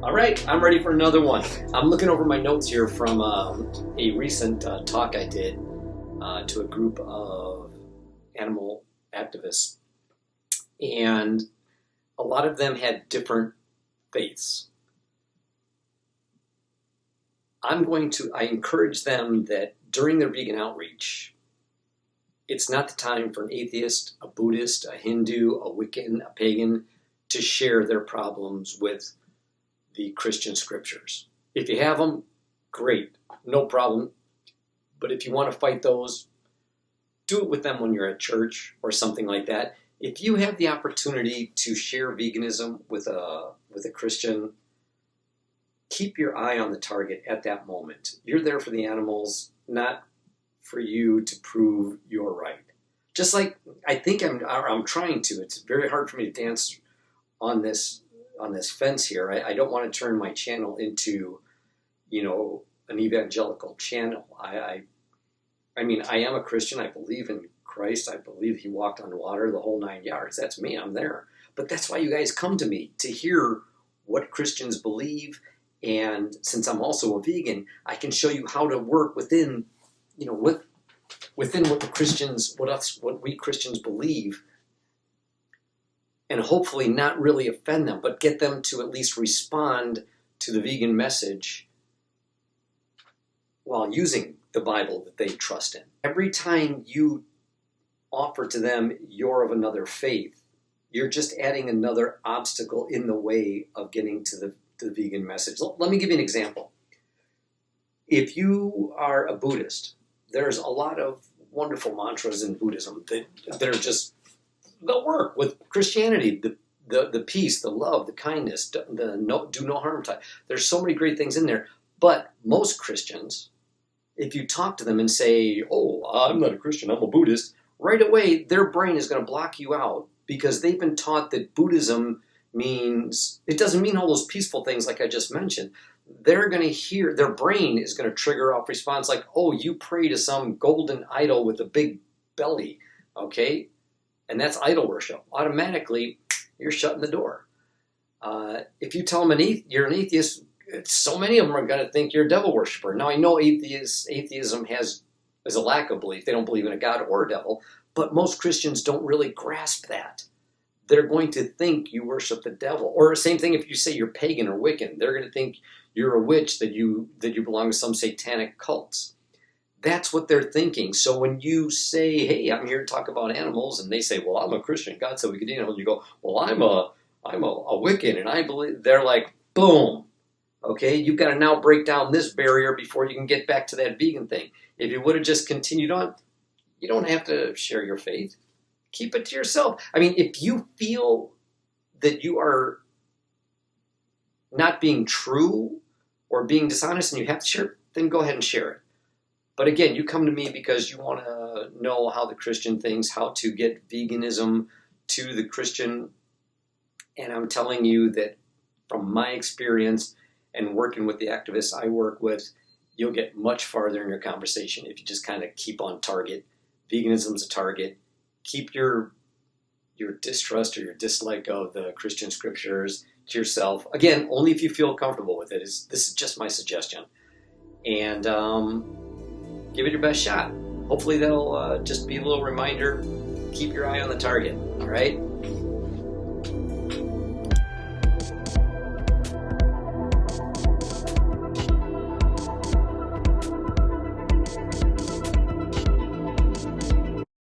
All right, I'm ready for another one. I'm looking over my notes here from a recent talk I did to a group of animal activists, and a lot of them had different faiths. I encourage them that during their vegan outreach, it's not the time for an atheist, a Buddhist, a Hindu, a Wiccan, a pagan to share their problems with the Christian scriptures. If you have them, great, no problem. But if you want to fight those, do it with them when you're at church or something like that. If you have the opportunity to share veganism with a Christian, keep your eye on the target at that moment. You're there for the animals, not for you to prove you're right. Just like I think I'm trying to. It's very hard for me to dance on this fence here. I don't want to turn my channel into, an evangelical channel. I mean, I am a Christian. I believe in Christ. I believe he walked on water, the whole 9 yards. That's me. I'm there. But that's why you guys come to me, to hear what Christians believe. And since I'm also a vegan, I can show you how to work within what we Christians believe, and hopefully not really offend them, but get them to at least respond to the vegan message while using the Bible that they trust in. Every time you offer to them you're of another faith, you're just adding another obstacle in the way of getting to the vegan message. Let me give you an example. If you are a Buddhist, there's a lot of wonderful mantras in Buddhism that are just, they'll work with Christianity, the peace, the love, the kindness, do no harm type. There's so many great things in there. But most Christians, if you talk to them and say, oh, I'm not a Christian, I'm a Buddhist, right away their brain is going to block you out because they've been taught that Buddhism means, it doesn't mean all those peaceful things like I just mentioned. They're going to hear, their brain is going to trigger off response like, oh, you pray to some golden idol with a big belly, okay? And that's idol worship. Automatically, you're shutting the door. If you tell them you're an atheist, so many of them are going to think you're a devil worshiper. Now, I know atheism is a lack of belief. They don't believe in a God or a devil, but most Christians don't really grasp that. They're going to think you worship the devil. Or same thing if you say you're pagan or Wiccan. They're going to think you're a witch, that you belong to some satanic cults. That's what they're thinking. So when you say, hey, I'm here to talk about animals, and they say, well, I'm a Christian, God said we could eat animals, you go, well, I'm a Wiccan, and I believe, they're like, boom. Okay, you've got to now break down this barrier before you can get back to that vegan thing. If you would have just continued on, you don't have to share your faith. Keep it to yourself. I mean, if you feel that you are not being true or being dishonest and you have to share it, then go ahead and share it. But again, you come to me because you want to know how the Christian thinks, how to get veganism to the Christian. And I'm telling you that from my experience and working with the activists I work with, you'll get much farther in your conversation if you just kind of keep on target. Veganism's a target. Keep your distrust or your dislike of the Christian scriptures to yourself. Again, only if you feel comfortable with it. This is just my suggestion. And give it your best shot. Hopefully that'll just be a little reminder. Keep your eye on the target. All right?